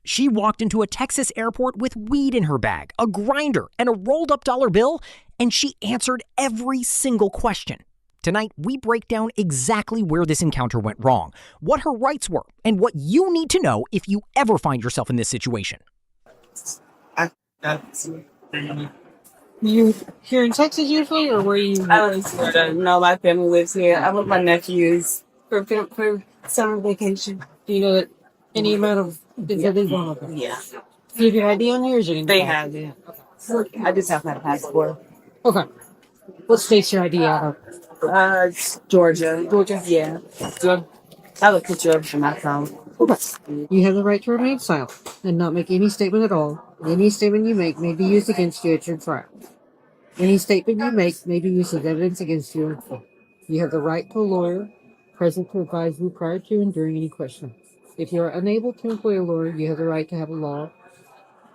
She walked into a Texas airport with weed in her bag, a grinder, and a rolled-up dollar bill, and she answered every single question. Tonight, we break down exactly where this encounter went wrong, what her rights were, and what you need to know if you ever find yourself in this situation. You here in Texas usually, or where you? I live in Florida. No, my family lives here. I'm with my nephews for summer vacation. Do you know that any amount of is one of them? Yeah, Do you have your ID on you, or is it in they your car? have it. I just have my passport. Okay. What state's your ID out of? It's Georgia. Georgia. Yeah. So I have a picture of it from my phone. Okay. You have the right to remain silent and not make any statement at all. Any statement you make may be used against you at your trial. Any statement you make may be used as evidence against you in court. You have the right to a lawyer present to advise you prior to and during any question. If you are unable to employ a lawyer, you have the right to have a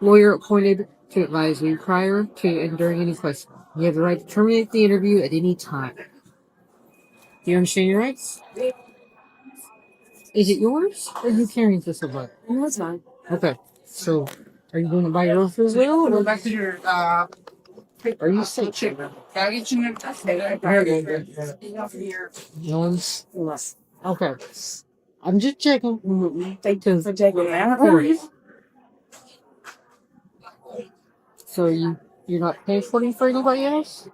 lawyer appointed to advise you prior to and during any question. You have the right to terminate the interview at any time. Do you understand your rights? Is it yours, or are you carrying this about? No, it's fine. Okay, so are you doing it by yourself as well? Go back to your Are you safe? Can I get you No one's. Okay. I'm just checking. Thank you for checking that. So you're not transporting for anybody else?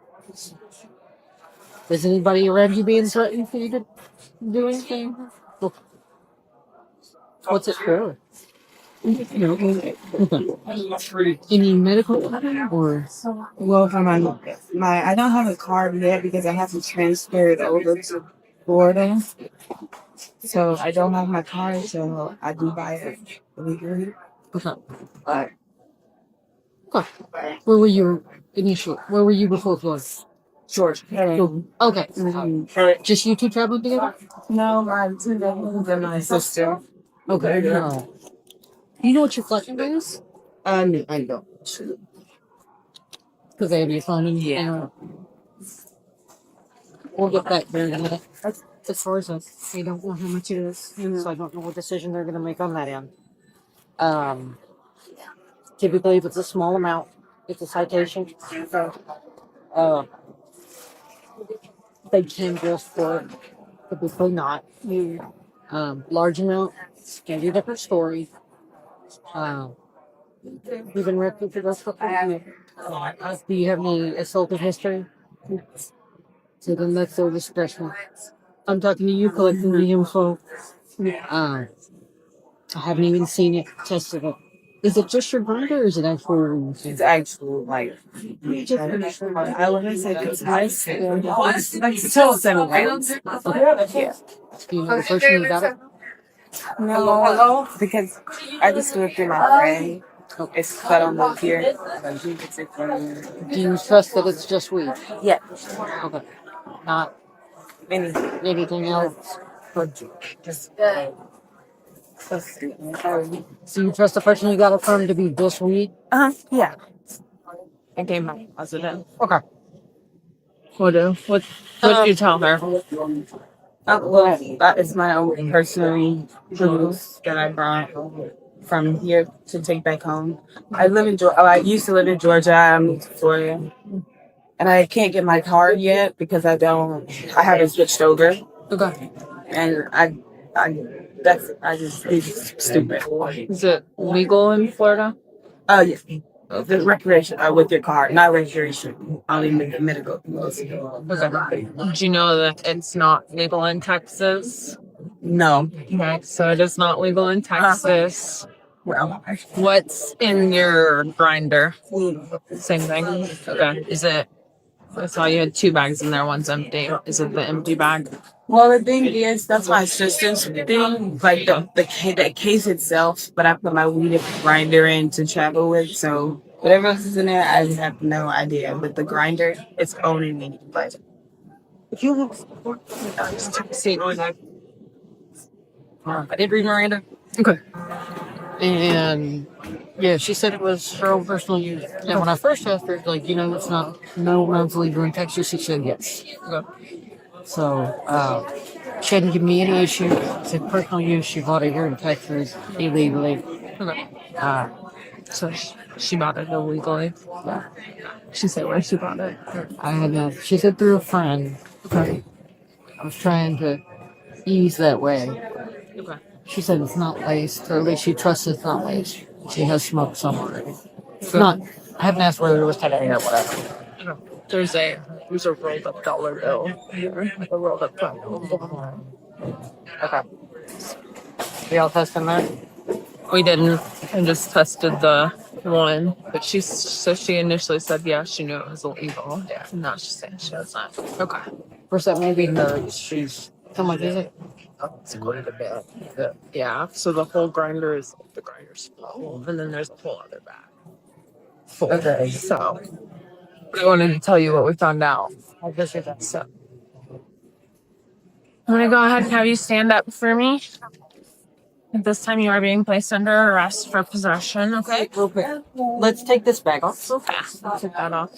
Is anybody around you being threatened for you to do anything? Okay. What's it for? Okay. Any medical problem or? Well, for my I don't have a card yet because I have to transfer it over to Florida. So I don't have my card, so I do buy it illegally. Okay. But Okay. Where were you initially? Where were you before Florida? Georgia. Okay. Just you two traveling together? No, my two brothers and my sister. Okay. No. Do you know what your flight number is? No, I don't. Because they have your phone in Yeah. We'll get that there in a minute. As far as us, they don't know how much it is, so I don't know what decision they're going to make on that end. Typically, if it's a small amount, it's a citation. They can just for it. Typically not. Large amount, can be a different story. You've been arrested for this before? Do you have any assaultive history? So then that's their discretion. I'm talking to you collecting the info. I haven't even seen it, tested it. Is it just your grinder or is it actual? It's actual, like, I wouldn't say it's nice. It's like still 7 grams. Yeah. Do you know the person who got it? No, because I just threw it through my friend. It's cut on the here. Do you trust that it's just weed? Yeah. Okay. Not anything else? Just So you trust the person you got it from to be just weed? yeah. It came out. I said that. Okay. What did you tell her? Well, that is my own personal booze that I brought from here to take back home. I live in Georgia. I used to live in Georgia. I moved to Florida, and I can't get my card yet because I haven't switched over. Okay. And it's stupid. Is it legal in Florida? Yeah. The recreation with your card, not recreation. Only medical. Okay. Do you know that it's not legal in Texas? No. Okay, so it is not legal in Texas. Well, What's in your grinder? Same thing. Okay. Is it? I saw you had 2 bags in there. One's empty. Is it the empty bag? well, the thing is, that's my sister's thing, like the case itself. But I put my weed grinder in to travel with, so whatever else is in there, I have no idea. But the grinder, it's only me. But If you have See, I did read Miranda. Okay. and yeah, she said it was her own personal use. And when I first asked her, like, it's not no amounts legal in Texas, she said yes. Okay. So she hadn't given me any issue. She said personal use. She bought it here in Texas illegally. Okay. So she bought it illegally. Yeah. She said where she bought it. She said through a friend. Okay. I was trying to ease that way. Okay. She said it's not laced, or at least she trusts it's not laced. She has smoked some already. It's not. I haven't asked whether it was today or whatever. There's a rolled up dollar bill here, like a rolled up $5 bill. Okay. We all testing that? We didn't. I just tested the one, but she initially said yeah, she knew it was illegal. Yeah. Now she's saying she doesn't. Okay. First, that may be nerves. She's. How much is it? It's quite a bit. Yeah. So the whole grinder is the grinder's full, and then there's a whole other bag full. Okay. So, but I wanted to tell you what we found out. I guess that. So, I'm gonna go ahead and have you stand up for me. At this time, you are being placed under arrest for possession. Okay. Real quick. Let's take this bag off. So fast. I'll take that off.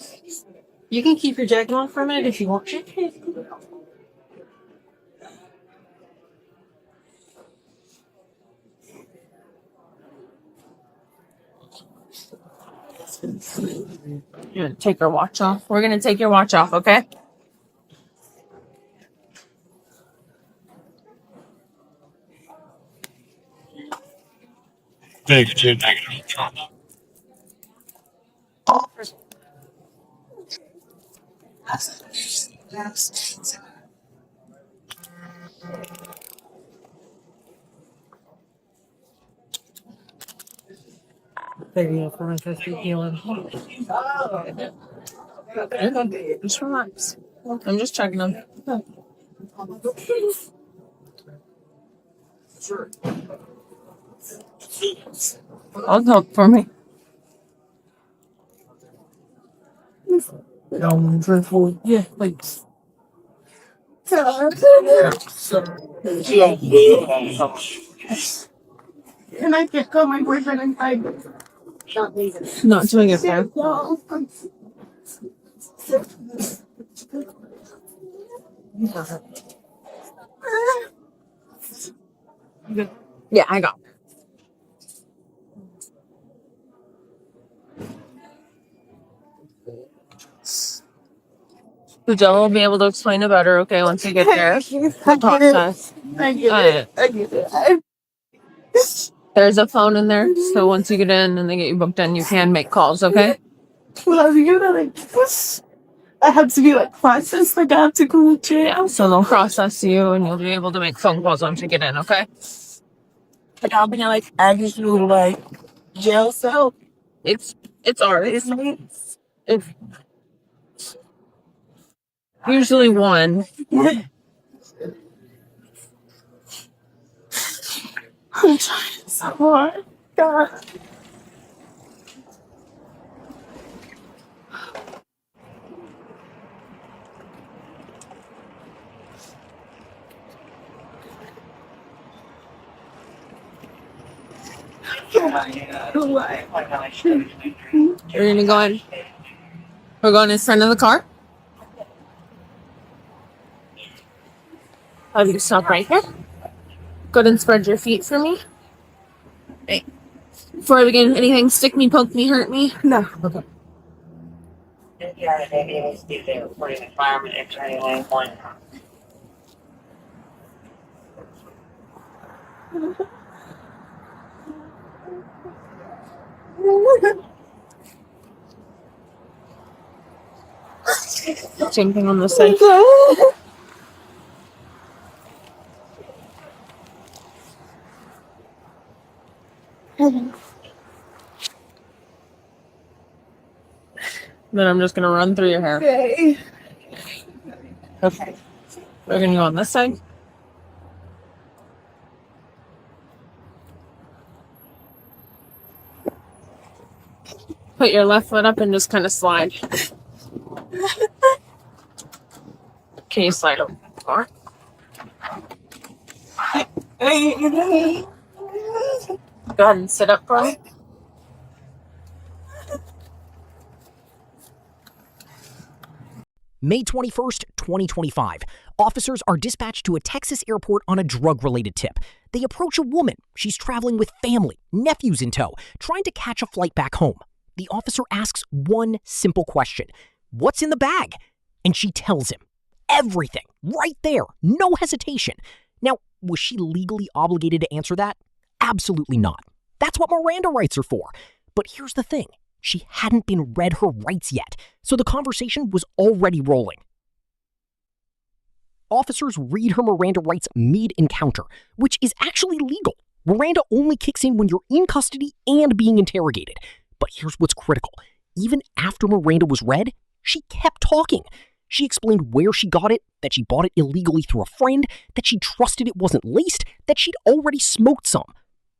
You can keep your jacket on for a minute if you want. You're gonna take your watch off. We're gonna take your watch off, okay? Negative, negative trauma. Taking it for my testing healing. Just relax. I'm just checking them. I'll help for me. Yeah, please. Can I get call my boyfriend and I Not doing it there. Yeah, I got it. The Joe will be able to explain it better, okay, once you get there. The process. I get it. There's a phone in there, so once you get in and they get you booked in, you can make calls, okay? Well, I was gonna like I have to be like processed, like I have to go to jail. Yeah, so they'll process you and you'll be able to make phone calls once you get in, okay? Like I'll be like added to like jail cell. It's ours. It's usually one. I'm trying so hard. God. Oh my God. Why? We're gonna go in. We're going in front of the car. Have you stop right here. Go ahead and spread your feet for me. Hey. Before I begin, anything stick me, poke me, hurt me? No. Okay. Same thing on this side. Then I'm just gonna run through your hair. Okay. Okay. We're gonna go on this side. Put your left foot up and just kind of slide. Can you slide over more? Go ahead and sit up for me. May 21st, 2025. Officers are dispatched to a Texas airport on a drug-related tip. They approach a woman. She's traveling with family, nephews in tow, trying to catch a flight back home. The officer asks one simple question. What's in the bag? And she tells him everything right there. No hesitation. Now, was she legally obligated to answer that? Absolutely not. That's what Miranda rights are for. But here's the thing. She hadn't been read her rights yet, so the conversation was already rolling. Officers read her Miranda rights mid-encounter, which is actually legal. Miranda only kicks in when you're in custody and being interrogated. But here's what's critical. Even after Miranda was read, she kept talking. She explained where she got it, that she bought it illegally through a friend, that she trusted it wasn't laced, that she'd already smoked some.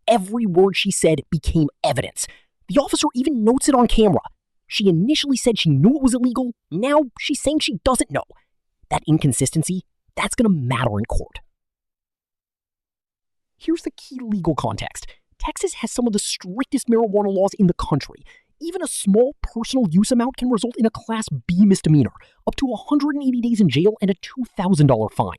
Every word she said became evidence. The officer even notes it on camera. She initially said she knew it was illegal. Now she's saying she doesn't know. That inconsistency, that's going to matter in court. Here's the key legal context. Texas has some of the strictest marijuana laws in the country. Even a small personal use amount can result in a Class B misdemeanor, up to 180 days in jail and a $2,000 fine.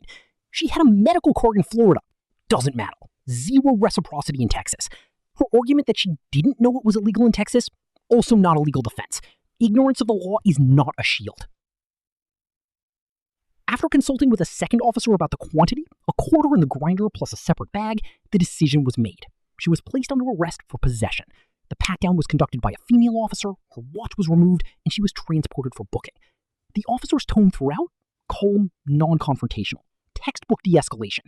She had a medical card in Florida. Doesn't matter. Zero reciprocity in Texas. Her argument that she didn't know it was illegal in Texas, also not a legal defense. Ignorance of the law is not a shield. After consulting with a second officer about the quantity, a quarter in the grinder plus a separate bag, the decision was made. She was placed under arrest for possession. The pat-down was conducted by a female officer, her watch was removed, and she was transported for booking. The officer's tone throughout? Calm, non-confrontational. Textbook de-escalation.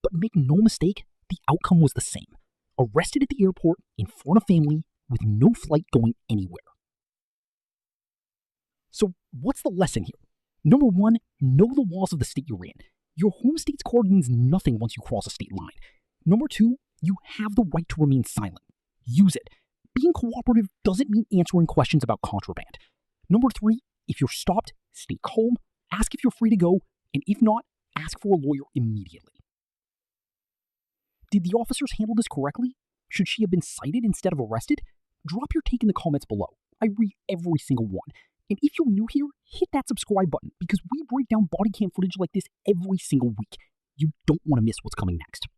But make no mistake, the outcome was the same. Arrested at the airport, in front of family, with no flight going anywhere. So what's the lesson here? Number one, know the laws of the state you're in. Your home state's card means nothing once you cross a state line. Number two, you have the right to remain silent. Use it. Being cooperative doesn't mean answering questions about contraband. Number three, if you're stopped, stay calm, ask if you're free to go, and if not, ask for a lawyer immediately. Did the officers handle this correctly? Should she have been cited instead of arrested? Drop your take in the comments below. I read every single one. And if you're new here, hit that subscribe button because we break down body cam footage like this every single week. You don't want to miss what's coming next.